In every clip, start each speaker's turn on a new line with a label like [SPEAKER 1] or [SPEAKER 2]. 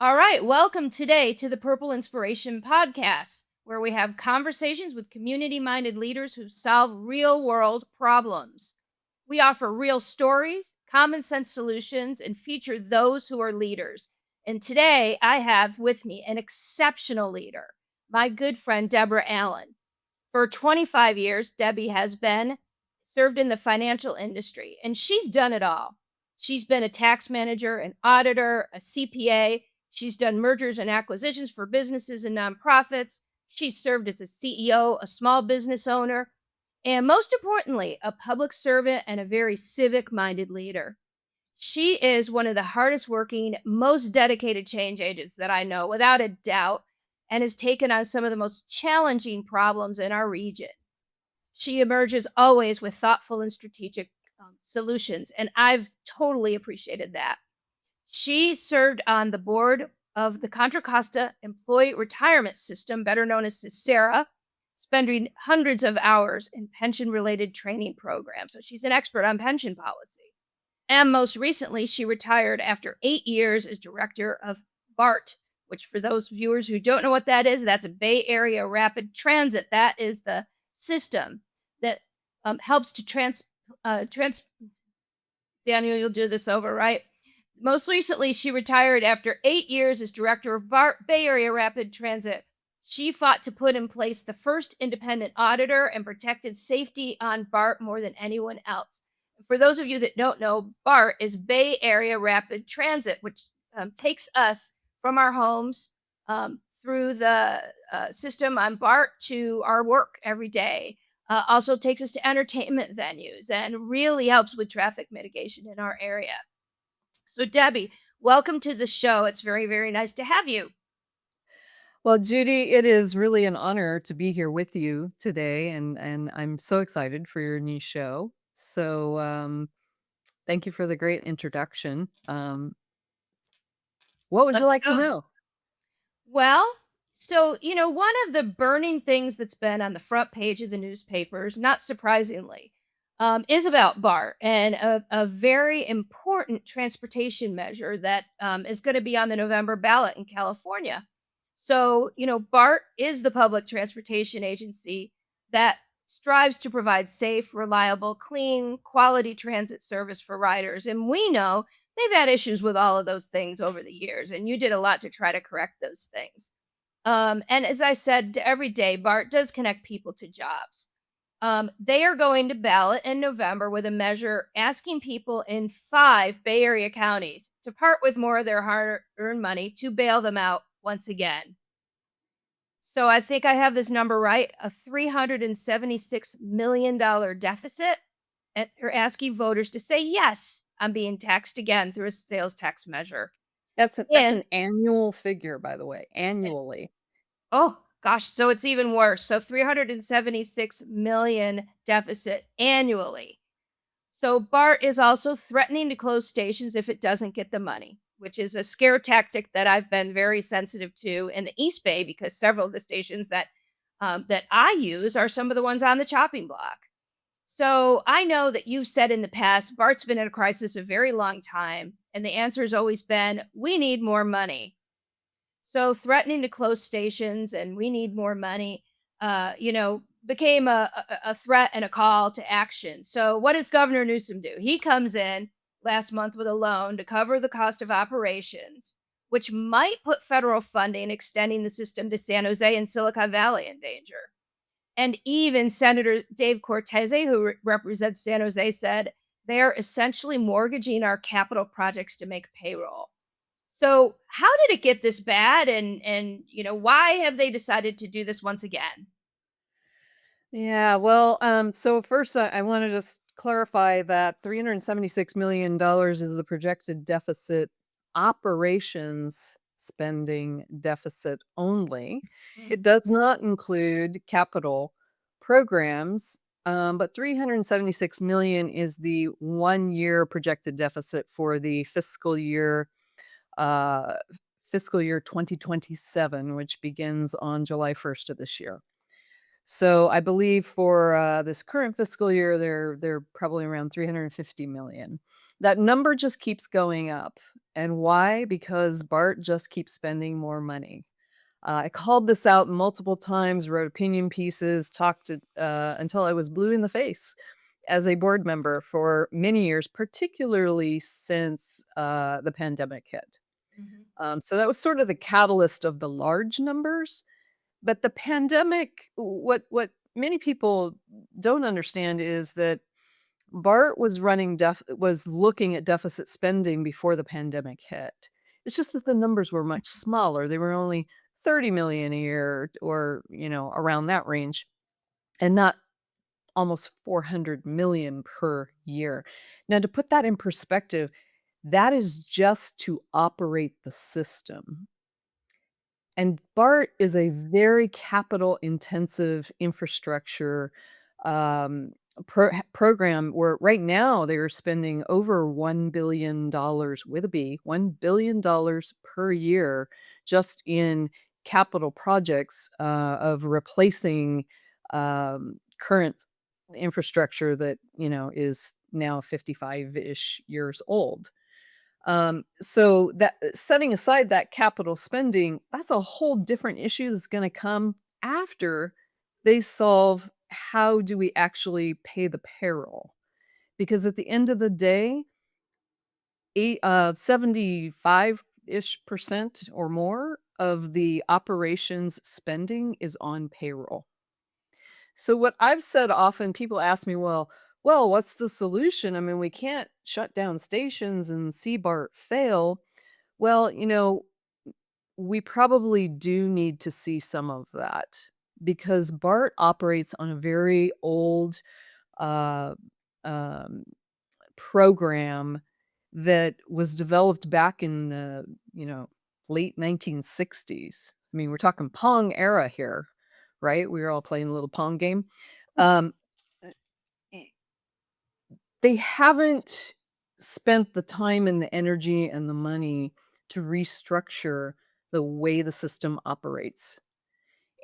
[SPEAKER 1] All right, welcome today to the Purple Inspiration Podcast, where we have conversations with community minded leaders who solve real world problems. We offer real stories, common sense solutions, and feature those who are leaders. And today I have with me an exceptional leader, my good friend Debora Allen. For 25 years, Debbie has been served in the financial industry, and she's done it all. She's been a tax manager, an auditor, a CPA. She's done mergers and acquisitions for businesses and nonprofits. She's served as a CEO, a small business owner, and most importantly, a public servant and a very civic minded leader. She is one of the hardest working, most dedicated change agents that I know, without a doubt, and has taken on some of the most challenging problems in our region. She emerges always with thoughtful and strategic solutions, and I've totally appreciated that. She served on the board of the Contra Costa Employee Retirement System, better known as Sarah, spending hundreds of hours in pension related training programs. So she's an expert on pension policy. And most recently, she retired after 8 years as director of BART, which, for those viewers who don't know what that is, that's a Bay Area Rapid Transit. That is the system that helps to Daniel, you'll do this over, right? Most recently, she retired after 8 years as director of BART Bay Area Rapid Transit. She fought to put in place the first independent auditor and protected safety on BART more than anyone else. For those of you that don't know, BART is Bay Area Rapid Transit, which takes us from our homes through the system on BART to our work every day. Also takes us to entertainment venues and really helps with traffic mitigation in our area. So, Debbie, welcome to the show. It's very, very nice to have you.
[SPEAKER 2] Well, Judy, it is really an honor to be here with you today, and I'm so excited for your new show. Thank you for the great introduction. What would you
[SPEAKER 1] Let's
[SPEAKER 2] like to
[SPEAKER 1] go.
[SPEAKER 2] know?
[SPEAKER 1] Well, one of the burning things that's been on the front page of the newspapers, not surprisingly, is about BART and a very important transportation measure that is going to be on the November ballot in California. So, BART is the public transportation agency that strives to provide safe, reliable, clean, quality transit service for riders. And we know they've had issues with all of those things over the years, and you did a lot to try to correct those things. And as I said, every day, BART does connect people to jobs. They are going to ballot in November with a measure asking people in 5 Bay Area counties to part with more of their hard earned money to bail them out once again. So I think I have this number right, a $376 million deficit. And they're asking voters to say, yes, I'm being taxed again through a sales tax measure.
[SPEAKER 2] That's
[SPEAKER 1] And
[SPEAKER 2] an annual figure, by the way, annually.
[SPEAKER 1] oh gosh, so it's even worse. So 376 million deficit annually. So BART is also threatening to close stations if it doesn't get the money, which is a scare tactic that I've been very sensitive to in the East Bay because several of the stations that I use are some of the ones on the chopping block. So I know that you've said in the past, BART's been in a crisis a very long time, and the answer has always been, we need more money. So threatening to close stations and we need more money, became a threat and a call to action. So what does Governor Newsom do? He comes in last month with a loan to cover the cost of operations, which might put federal funding extending the system to San Jose and Silicon Valley in danger. And even Senator Dave Cortese, who represents San Jose, said they're essentially mortgaging our capital projects to make payroll. So, how did it get this bad, and why have they decided to do this once again?
[SPEAKER 2] Yeah, well, so first I want to just clarify that $376 million is the projected deficit operations spending deficit only.
[SPEAKER 1] Mm.
[SPEAKER 2] It does not include capital programs, but 376 million is the 1 year projected deficit for the uh, fiscal year 2027, which begins on July 1st of this year. So I believe for this current fiscal year, they're probably around 350 million. That number just keeps going up. And why? Because BART just keeps spending more money. I called this out multiple times, wrote opinion pieces, talked to, until I was blue in the face as a board member for many years, particularly since the pandemic hit.
[SPEAKER 1] Mhm.
[SPEAKER 2] So that was sort of the catalyst of the large numbers. But the pandemic, what many people don't understand is that BART was looking at deficit spending before the pandemic hit. It's just that the numbers were much smaller. They were only 30 million a year or, around that range, and not almost 400 million per year. Now, to put that in perspective, that is just to operate the system. And BART is a very capital intensive infrastructure um, program where right now they are spending over $1 billion with a B, $1 billion per year just in capital projects of replacing current infrastructure that is now 55-ish years old. So that setting aside that capital spending, that's a whole different issue that's gonna come after they solve how do we actually pay the payroll. Because at the end of the day, 75-ish% or more of the operations spending is on payroll. So what I've said often, people ask me, well, what's the solution? I mean, we can't shut down stations and see BART fail. Well, we probably do need to see some of that because BART operates on a very old uh, um, program that was developed back in the late 1960s. I mean, we're talking Pong era here, right? We were all playing a little Pong game. Um, eh, they haven't spent the time and the energy and the money to restructure the way the system operates.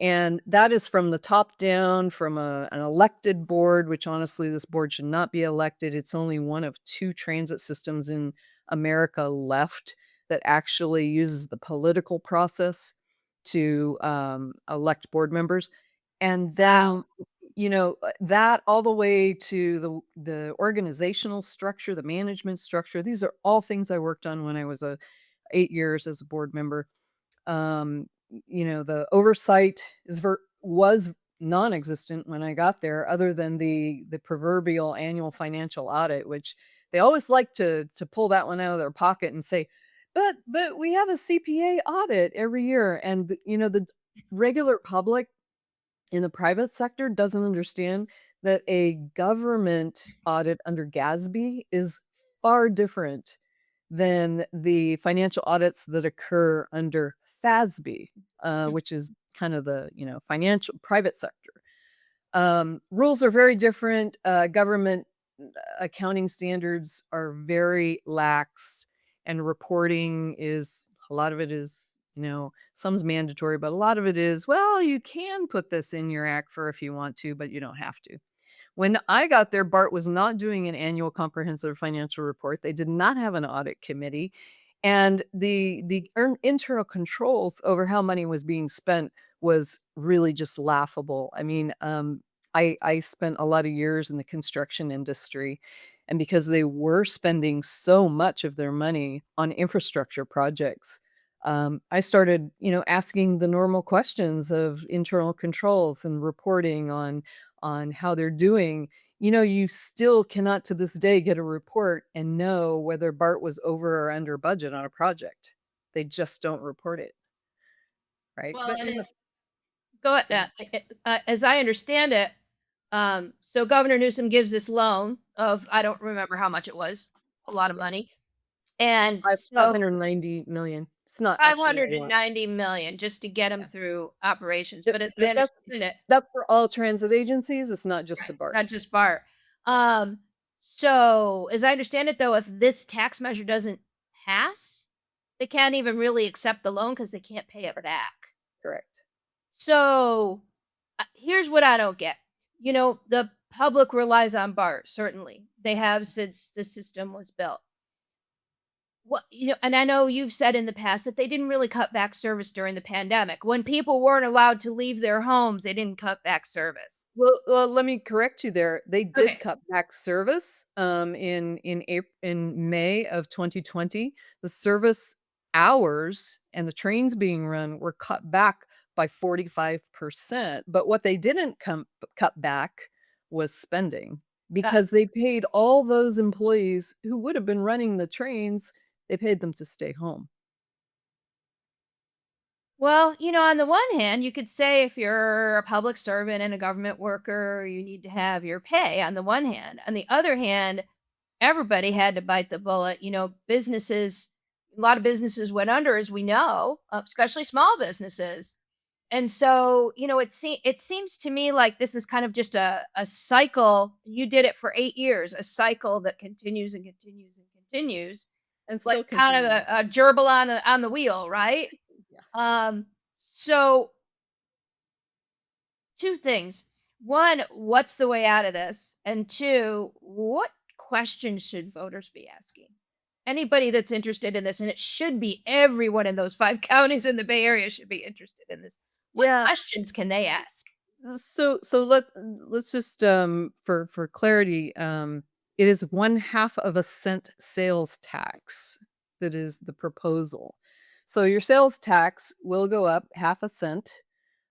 [SPEAKER 2] And that is from the top down, from an elected board, which honestly, this board should not be elected. It's only one of two transit systems in America left that actually uses the political process to elect board members. And
[SPEAKER 1] Wow.
[SPEAKER 2] then, that all the way to the organizational structure, the management structure. These are all things I worked on when I was 8 years as a board member. The oversight was non-existent when I got there, other than the proverbial annual financial audit, which they always like to pull that one out of their pocket and say, but we have a CPA audit every year, and the regular public in the private sector doesn't understand that a government audit under GASB is far different than the financial audits that occur under FASB, which is kind of the financial private sector. Rules are very different. Government accounting standards are very lax, and reporting is a lot of it is, some's mandatory, but a lot of it is, well, you can put this in your act for if you want to, but you don't have to. When I got there, BART was not doing an annual comprehensive financial report. They did not have an audit committee, and the internal controls over how money was being spent was really just laughable. I mean, I spent a lot of years in the construction industry, and because they were spending so much of their money on infrastructure projects, I started, asking the normal questions of internal controls and reporting on how they're doing. You still cannot to this day get a report and know whether BART was over or under budget on a project. They just don't report it, right?
[SPEAKER 1] Well,
[SPEAKER 2] But
[SPEAKER 1] and
[SPEAKER 2] in the
[SPEAKER 1] it's go
[SPEAKER 2] Go ahead.
[SPEAKER 1] as I understand it, so Governor Newsom gives this loan of I don't remember how much it was, a lot of
[SPEAKER 2] Yeah,
[SPEAKER 1] money, and so
[SPEAKER 2] 590 million. It's not actually a lot.
[SPEAKER 1] 590,000,000 just to get him
[SPEAKER 2] Yeah.
[SPEAKER 1] through operations,
[SPEAKER 2] Th
[SPEAKER 1] but as I
[SPEAKER 2] th that's
[SPEAKER 1] understand it,
[SPEAKER 2] that's for all transit agencies, it's not just to
[SPEAKER 1] right,
[SPEAKER 2] BART.
[SPEAKER 1] not just BART.
[SPEAKER 2] Yeah,
[SPEAKER 1] Um, so as I understand it though, if this tax measure doesn't pass, they can't even really accept the loan because they can't pay it
[SPEAKER 2] correct,
[SPEAKER 1] back.
[SPEAKER 2] correct.
[SPEAKER 1] So, here's what I don't get. The public relies on BART, certainly. They have since the system was built. What and I know you've said in the past that they didn't really cut back service during the pandemic. When people weren't allowed to leave their homes, they didn't cut back service.
[SPEAKER 2] Well, let me correct you there. They did
[SPEAKER 1] Okay.
[SPEAKER 2] cut back service, in May of 2020. The service hours and the trains being run were cut back by 45%, but what they didn't cut back was spending,
[SPEAKER 1] Uh,
[SPEAKER 2] because they paid all those employees who would have been running the trains, they paid them to stay home.
[SPEAKER 1] well, on the one hand, you could say if you're a public servant and a government worker, you need to have your pay on the one hand. On the other hand, everybody had to bite the bullet. A lot of businesses went under, as we know, especially small businesses. And so, it seems to me like this is kind of just a cycle. You did it for 8 years, a cycle that continues and continues and continues,
[SPEAKER 2] And
[SPEAKER 1] like
[SPEAKER 2] still
[SPEAKER 1] kind of
[SPEAKER 2] continuing.
[SPEAKER 1] a gerbil on the wheel, right?
[SPEAKER 2] Yeah.
[SPEAKER 1] So two things. One, what's the way out of this? And two, what questions should voters be asking? Anybody that's interested in this, and it should be everyone in those 5 counties in the Bay Area should be interested in this. What
[SPEAKER 2] Yeah.
[SPEAKER 1] questions can they ask?
[SPEAKER 2] So let's just for clarity, it is 1/2 of a cent sales tax that is the proposal. So your sales tax will go up 1/2 a cent.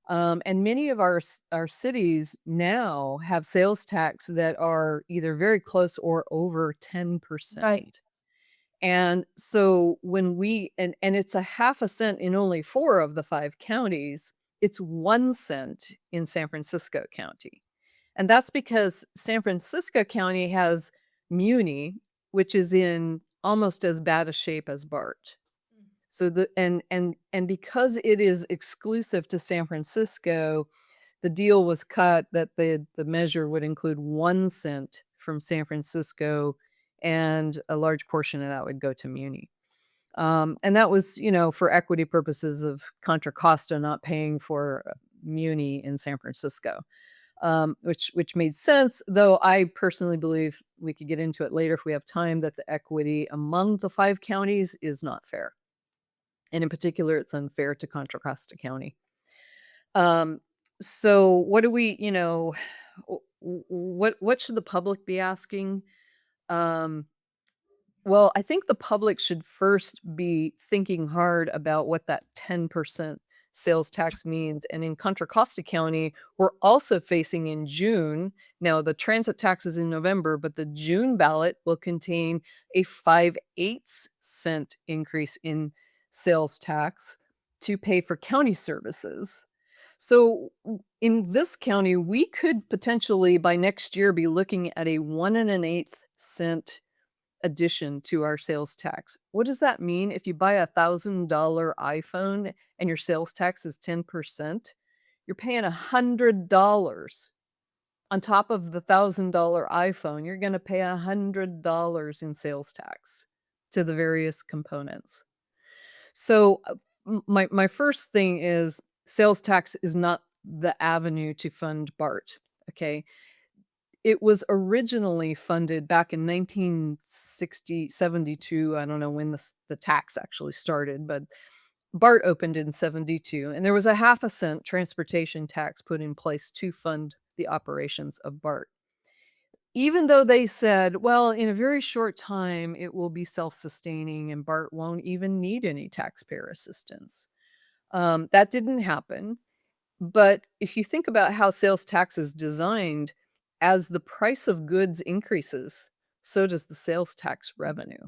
[SPEAKER 2] And many of our cities now have sales tax that are either very close or over
[SPEAKER 1] Right.
[SPEAKER 2] 10%. And so when we and it's a 1/2 a cent in only 4 of the 5 counties, it's 1 cent in San Francisco County. And that's because San Francisco County has Muni, which is in almost as bad a shape as BART. So the and because it is exclusive to San Francisco, the deal was cut that the measure would include 1 cent from San Francisco, and a large portion of that would go to Muni. And that was, for equity purposes of Contra Costa not paying for Muni in San Francisco, which made sense. Though I personally believe, we could get into it later if we have time, that the equity among the 5 counties is not fair, and in particular, it's unfair to Contra Costa County. Um, so what do we, what should the public be asking? Um, well, I think the public should first be thinking hard about what that 10% sales tax means. And in Contra Costa County, we're also facing in June. Now, the transit tax is in November, but the June ballot will contain a 5/8 cent increase in sales tax to pay for county services. So in this county, we could potentially by next year be looking at a 1 1/8 cent addition to our sales tax. What does that mean? If you buy $1,000 iPhone and your sales tax is 10%, you're paying $100 on top of the $1,000 iPhone. You're going to pay $100 in sales tax to the various components. So my first thing is, sales tax is not the avenue to fund BART. Okay, it was originally funded back in 1960, 72. I don't know when the tax actually started, but BART opened in 72, and there was a 1/2 a cent transportation tax put in place to fund the operations of BART. Even though they said, well, in a very short time, it will be self-sustaining and BART won't even need any taxpayer assistance. That didn't happen. But if you think about how sales tax is designed, as the price of goods increases, so does the sales tax revenue.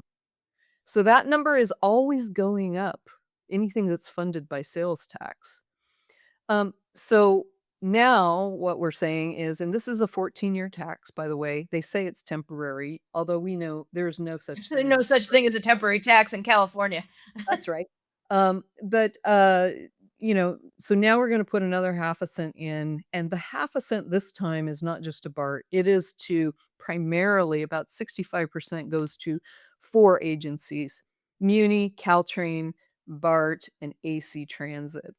[SPEAKER 2] So that number is always going up, anything that's funded by sales tax. So now what we're saying is, and this is a 14-year tax, by the way. They say it's temporary, although we know there's no such
[SPEAKER 1] There's
[SPEAKER 2] thing
[SPEAKER 1] no
[SPEAKER 2] as
[SPEAKER 1] such thing as a temporary tax in California.
[SPEAKER 2] That's right. But so now we're gonna put another 1/2 a cent in, and the 1/2 a cent this time is not just to BART. It is to primarily, about 65% goes to 4 agencies: Muni, Caltrain, BART, and AC Transit.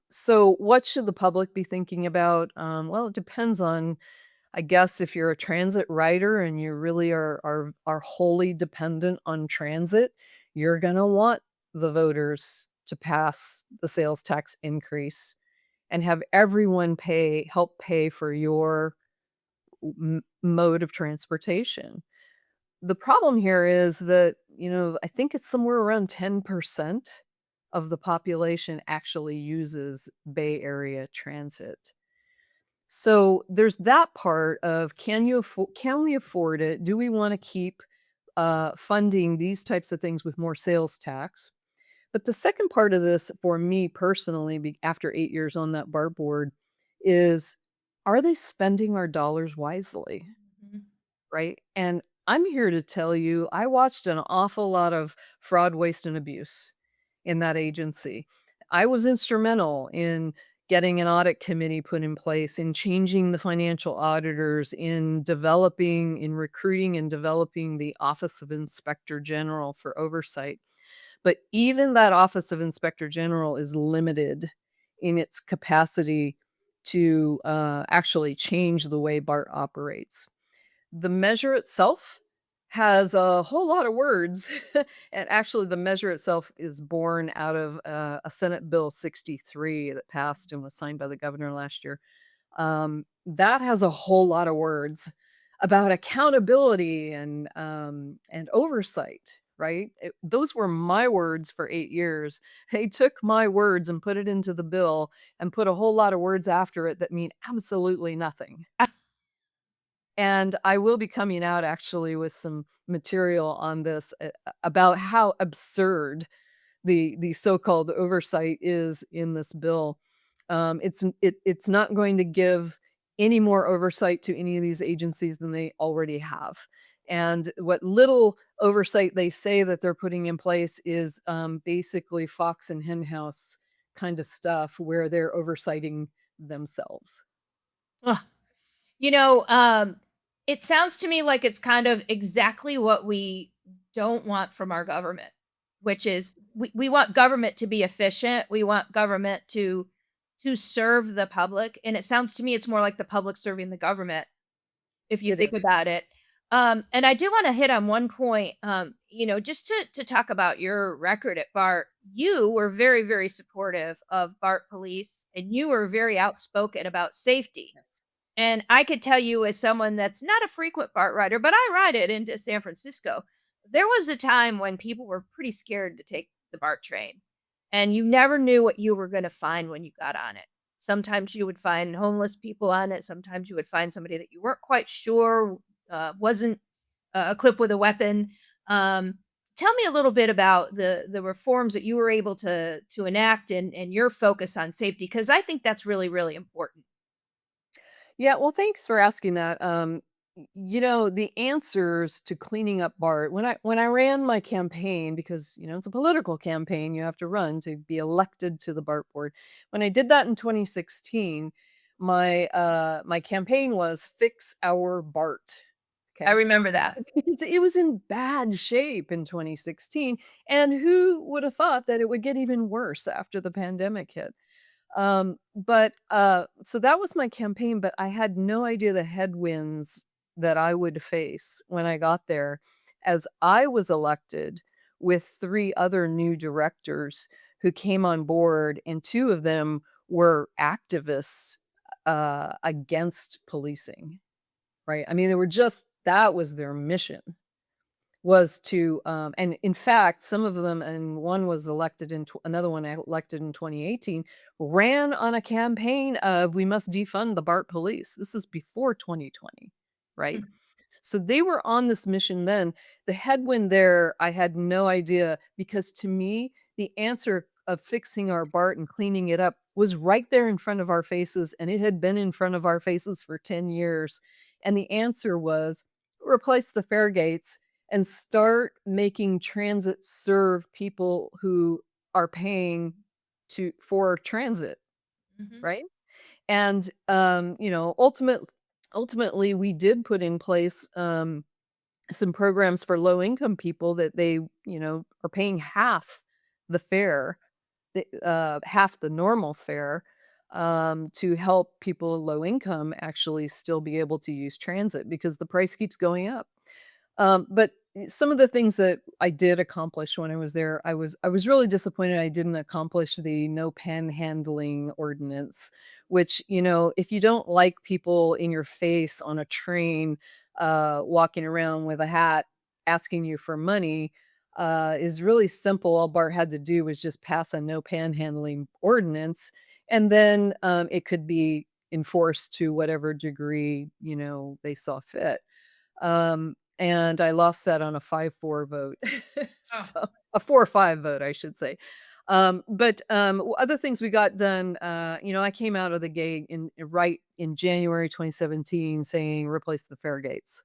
[SPEAKER 2] So what should the public be thinking about? Well, it depends on I guess if you're a transit rider and you really are wholly dependent on transit, you're gonna want the voters to pass the sales tax increase and have everyone help pay for your mode of transportation. The problem here is that, I think it's somewhere around 10% of the population actually uses Bay Area transit. So there's that part of can we afford it? Do we want to keep funding these types of things with more sales tax? But the second part of this for me personally, after 8 years on that bar board, is are they spending our dollars wisely?
[SPEAKER 1] Mhm.
[SPEAKER 2] Right? And I'm here to tell you, I watched an awful lot of fraud, waste, and abuse in that agency. I was instrumental in getting an audit committee put in place, in changing the financial auditors, in recruiting and developing the Office of Inspector General for oversight. But even that Office of Inspector General is limited in its capacity to actually change the way BART operates. The measure itself has a whole lot of words, and actually the measure itself is born out of, a Senate Bill 63 that passed and was signed by the governor last year. That has a whole lot of words about accountability and oversight, right? Those were my words for 8 years. They took my words and put it into the bill and put a whole lot of words after it that mean absolutely nothing. And I will be coming out actually with some material on this, about how absurd the so-called oversight is in this bill. It's not going to give any more oversight to any of these agencies than they already have. And what little oversight they say that they're putting in place is, basically fox and henhouse kind of stuff where they're oversighting themselves.
[SPEAKER 1] Ugh. You know, it sounds to me like it's kind of exactly what we don't want from our government, which is we want government to be efficient. We want government to serve the public. And it sounds to me it's more like the public serving the government, if you
[SPEAKER 2] It
[SPEAKER 1] think
[SPEAKER 2] is.
[SPEAKER 1] about it. And I do want to hit on one point, just to talk about your record at BART. You were very, very supportive of BART police, and you were very outspoken about safety.
[SPEAKER 2] Yes.
[SPEAKER 1] And I could tell you as someone that's not a frequent BART rider, but I ride it into San Francisco. There was a time when people were pretty scared to take the BART train, and you never knew what you were going to find when you got on it. Sometimes you would find homeless people on it. Sometimes you would find somebody that you weren't quite sure wasn't equipped with a weapon. Um, Tell me a little bit about the reforms that you were able to enact and your focus on safety, because I think that's really really important.
[SPEAKER 2] Yeah, well, thanks for asking that. The answers to cleaning up BART when I ran my campaign, because it's a political campaign, you have to run to be elected to the BART board. When I did that in 2016, my campaign was fix our BART.
[SPEAKER 1] I
[SPEAKER 2] Okay.
[SPEAKER 1] remember that.
[SPEAKER 2] Because it was in bad shape in 2016, and who would have thought that it would get even worse after the pandemic hit? So that was my campaign, but I had no idea the headwinds that I would face when I got there, as I was elected with 3 other new directors who came on board, and 2 of them were activists, against policing, right? I mean, they were just that was their mission, was to, and in fact, some of them, and one was elected another one elected in 2018, ran on a campaign of "We must defund the BART police." This is before 2020, right? So they were on this mission then. The headwind there, I had no idea, because to me, the answer of fixing our BART and cleaning it up was right there in front of our faces, and it had been in front of our faces for 10 years. And the answer was replace the fare gates and start making transit serve people who are paying for transit,
[SPEAKER 1] Mhm.
[SPEAKER 2] right? And ultimately we did put in place some programs for low income people that they, are paying half the fare, half the normal fare. to help people low income actually still be able to use transit because the price keeps going up. But some of the things that I did accomplish when I was there, I was really disappointed I didn't accomplish the no panhandling ordinance, which, if you don't like people in your face on a train, walking around with a hat asking you for money, is really simple. All BART had to do was just pass a no panhandling ordinance, and then it could be enforced to whatever degree they saw fit. And I lost that on a 5-4 vote.
[SPEAKER 1] Oh.
[SPEAKER 2] So a 4-5 vote, I should say. But other things we got done, I came out of the gate right in January 2017 saying replace the fare gates.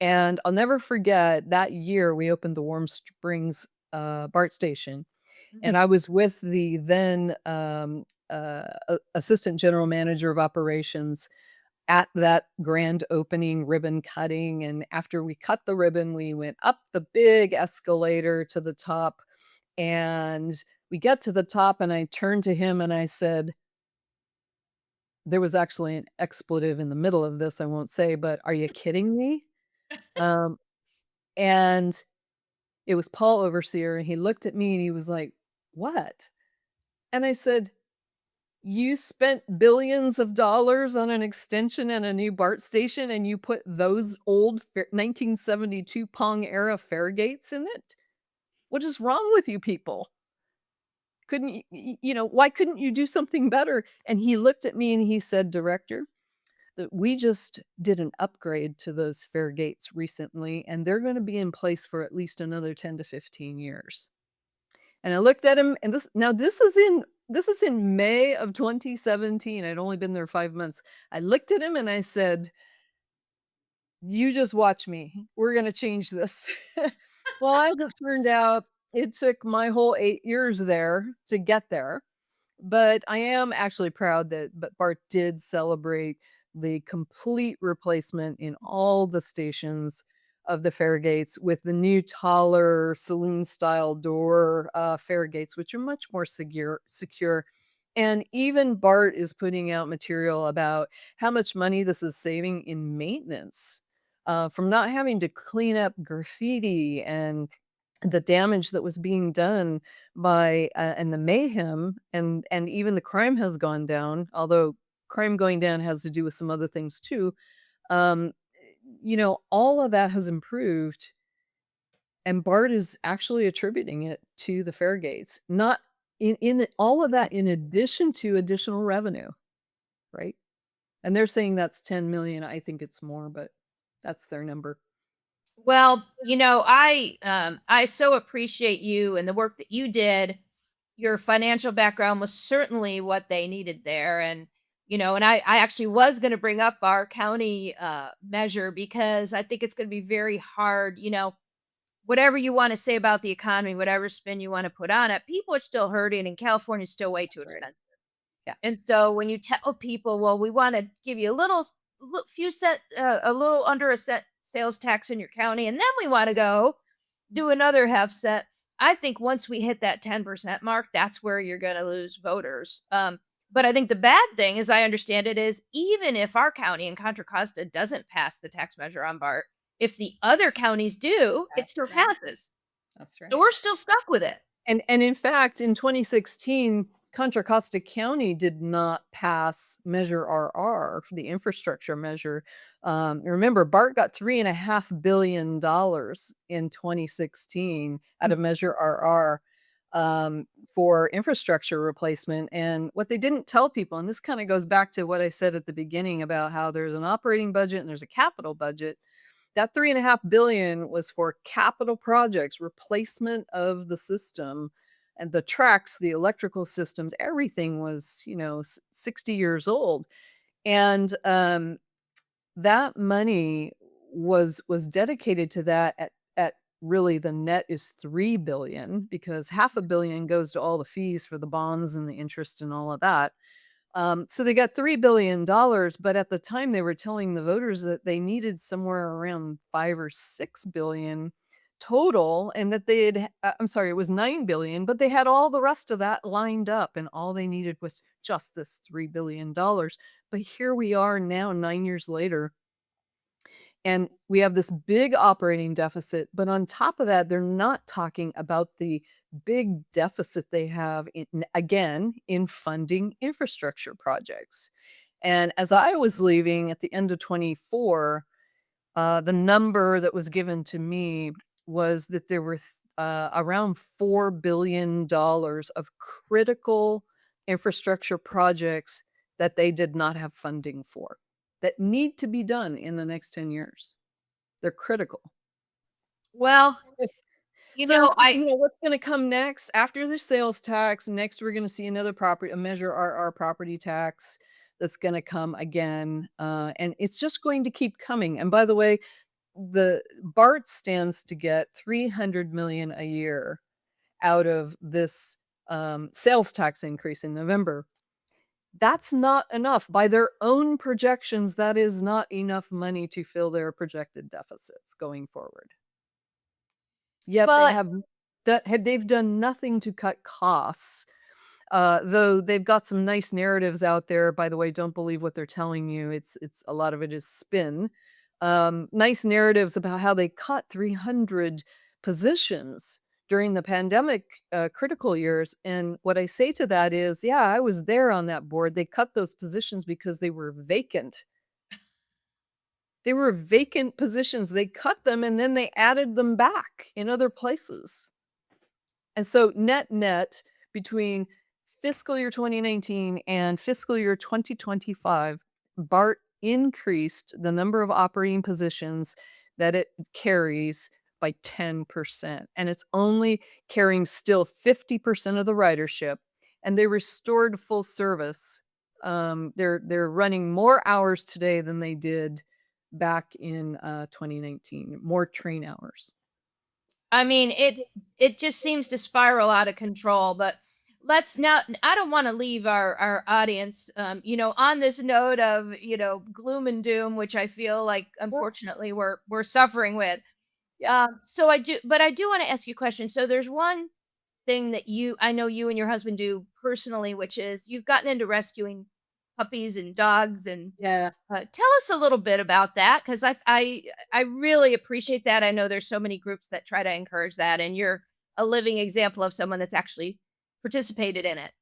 [SPEAKER 2] And I'll never forget that year we opened the Warm Springs BART station, and
[SPEAKER 1] Mhm.
[SPEAKER 2] I was with the then assistant general manager of operations at that grand opening ribbon cutting, and after we cut the ribbon, we went up the big escalator to the top, and we get to the top, and I turned to him and I said, there was actually an expletive in the middle of this, I won't say, but, "Are you kidding me?" Um, and it was Paul Overseer, and he looked at me and he was like, "What?" And I said, "You spent billions of dollars on an extension and a new BART station, and you put those old 1972 Pong era fare gates in it? What is wrong with you people? Couldn't why couldn't you do something better?" And he looked at me and he said, "Director, that we just did an upgrade to those fare gates recently, and they're gonna be in place for at least another 10 to 15 years." And I looked at him, and this is in May of 2017. I'd only been there 5 months. I looked at him and I said, "You just watch me. We're gonna change this." Well, as it turned out, it took my whole 8 years there to get there. But I am actually proud that BART did celebrate the complete replacement in all the stations of the fare gates with the new taller saloon-style door, fare gates, which are much more secure. And even BART is putting out material about how much money this is saving in maintenance, from not having to clean up graffiti and the damage that was being done and the mayhem, and even the crime has gone down, although crime going down has to do with some other things too. Um, all of that has improved, and BART is actually attributing it to the fare gates, not in all of that in addition to additional revenue, right? And they're saying that's 10 million. I think it's more, but that's their number.
[SPEAKER 1] Well, I so appreciate you and the work that you did. Your financial background was certainly what they needed there, and I actually was going to bring up our county measure because I think it's going to be very hard. Whatever you want to say about the economy, whatever spin you want to put on it, people are still hurting, and California's still way too
[SPEAKER 2] That's right.
[SPEAKER 1] expensive.
[SPEAKER 2] Yeah.
[SPEAKER 1] And so when you tell people, well, we want to give you a few cent, a little under a cent sales tax in your county, and then we want to go do another half cent. I think once we hit that 10% mark, that's where you're going to lose voters. But I think the bad thing, as I understand it, is even if our county in Contra Costa doesn't pass the tax measure on BART, if the other counties do, it
[SPEAKER 2] That's
[SPEAKER 1] still
[SPEAKER 2] right.
[SPEAKER 1] passes.
[SPEAKER 2] That's
[SPEAKER 1] So
[SPEAKER 2] right.
[SPEAKER 1] we're still stuck with it.
[SPEAKER 2] And in fact, in 2016, Contra Costa County did not pass Measure RR, the infrastructure measure. Remember, BART got $3.5 billion in 2016 out of Measure RR, for infrastructure replacement. And what they didn't tell people, and this kind of goes back to what I said at the beginning about how there's an operating budget and there's a capital budget. That 3.5 billion was for capital projects, replacement of the system and the tracks, the electrical systems, everything was, 60 years old. And that money was dedicated to that at really the net is 3 billion because half a billion goes to all the fees for the bonds and the interest and all of that. So they got $3 billion, but at the time they were telling the voters that they needed somewhere around 5 or 6 billion total, and that they had I'm sorry, it was 9 billion, but they had all the rest of that lined up, and all they needed was just this $3 billion. But here we are now 9 years later, and we have this big operating deficit, but on top of that, they're not talking about the big deficit they have in, again, in funding infrastructure projects. And as I was leaving at the end of 24, the number that was given to me was that there were around $4 billion of critical infrastructure projects that they did not have funding for, that need to be done in the next 10 years. They're critical.
[SPEAKER 1] Well,
[SPEAKER 2] So
[SPEAKER 1] you know, I
[SPEAKER 2] what's gonna come next after the sales tax? Next, we're gonna see another property, a measure our property tax that's gonna come again, and it's just going to keep coming. And by the way, the BART stands to get 300 million a year out of this sales tax increase in November. That's not enough. By their own projections, that is not enough money to fill their projected deficits going forward. Yet
[SPEAKER 1] well,
[SPEAKER 2] they've done nothing to cut costs. Though they've got some nice narratives out there. By the way, don't believe what they're telling you. It's a lot of it is spin. Nice narratives about how they cut 300 positions during the pandemic critical years. And what I say to that is, yeah, I was there on that board. They cut those positions because they were vacant. They were vacant positions. They cut them and then they added them back in other places. And so net between fiscal year 2019 and fiscal year 2025, BART increased the number of operating positions that it carries by 10%. And it's only carrying still 50% of the ridership. And they restored full service. They're running more hours today than they did back in 2019, more train hours.
[SPEAKER 1] I mean, it just seems to spiral out of control, but let's now I don't want to leave our audience on this note of, gloom and doom, which I feel like unfortunately we're suffering with.
[SPEAKER 2] Yeah.
[SPEAKER 1] So I do want to ask you a question. So there's one thing that I know you and your husband do personally, which is you've gotten into rescuing puppies and dogs. And
[SPEAKER 2] Yeah.
[SPEAKER 1] tell us a little bit about that, because I really appreciate that. I know there's so many groups that try to encourage that, and you're a living example of someone that's actually participated in it.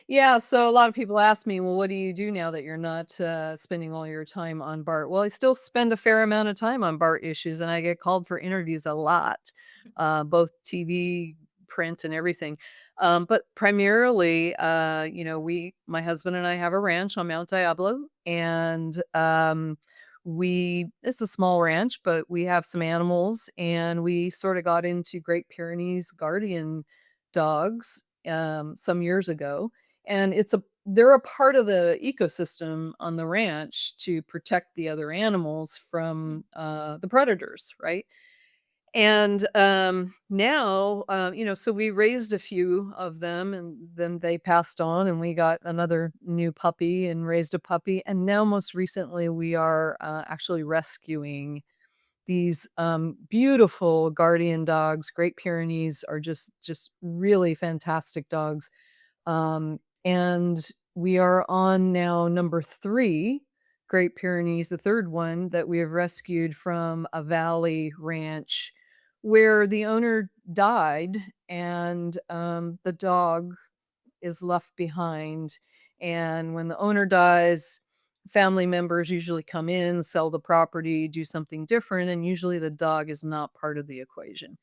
[SPEAKER 2] Yeah, so a lot of people ask me, "Well, what do you do now that you're not, spending all your time on BART?" Well, I still spend a fair amount of time on BART issues, and I get called for interviews a lot, both TV, print, and everything. But primarily, my husband and I have a ranch on Mount Diablo, and, it's a small ranch, but we have some animals, and we sorta got into Great Pyrenees guardian dogs, some years ago, and they're a part of the ecosystem on the ranch to protect the other animals
[SPEAKER 1] Mhm.
[SPEAKER 2] from the predators, right? And now, so we raised a few of them, and then they passed on, and we got another new puppy and raised a puppy, and now most recently we are actually rescuing these beautiful guardian dogs. Great Pyrenees are just really fantastic dogs, and we are on now number 3 Great Pyrenees, the 3rd one that we have rescued from a valley ranch where the owner died, and, the dog is left behind. And when the owner dies, family members usually come in, sell the property, do something different, and usually the dog is not part of the equation.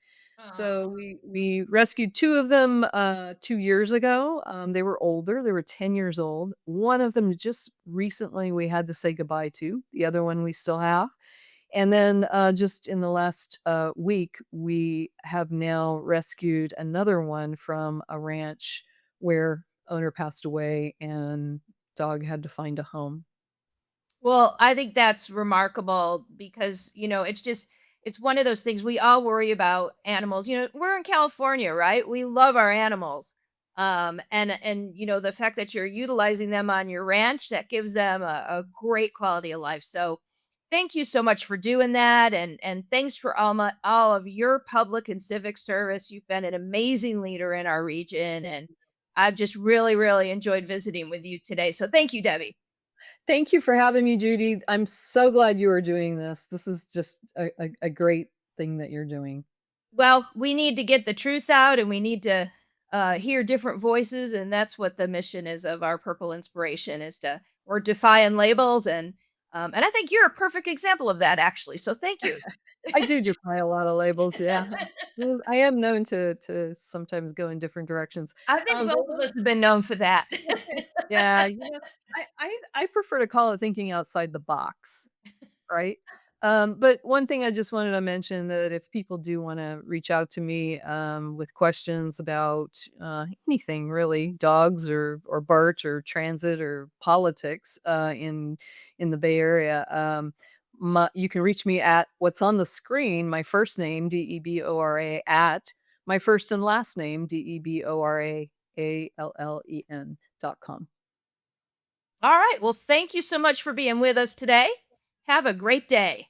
[SPEAKER 2] So
[SPEAKER 1] Oh.
[SPEAKER 2] we rescued 2 of them 2 years ago. They were older; they were 10 years old. One of them just recently we had to say goodbye to. The other one we still have. And then, just in the last, week, we have now rescued another one from a ranch where owner passed away and dog had to find a home.
[SPEAKER 1] Well, I think that's remarkable because, it's one of those things we all worry about animals. We're in California, right? We love our animals. And the fact that you're utilizing them on your ranch, that gives them a great quality of life. So Thank you so much for doing that, and thanks for all of your public and civic service. You've been an amazing leader in our region, and I've just really, really enjoyed visiting with you today. So thank you, Debbie.
[SPEAKER 2] Thank you for having me, Judy. I'm so glad you are doing this. This is just a great thing that you're doing.
[SPEAKER 1] Well, we need to get the truth out, and we need to hear different voices, and that's what the mission is of our Purple Inspiration is to we're defying labels, and I think you're a perfect example of that, actually. So thank you.
[SPEAKER 2] I do defy a lot of labels, yeah. Well, I am known to sometimes go in different directions.
[SPEAKER 1] I think
[SPEAKER 2] But
[SPEAKER 1] both of us have been known for that.
[SPEAKER 2] yeah, I prefer to call it thinking outside the box. Right? But one thing I just wanted to mention that if people do wanna reach out to me, with questions about, anything really, dogs or BART or transit or politics, in the Bay Area, you can reach me at what's on the screen, my first name, Debora, at my first and last name, DeborAllen.com.
[SPEAKER 1] All right. Well, thank you so much for being with us today. Have a great day.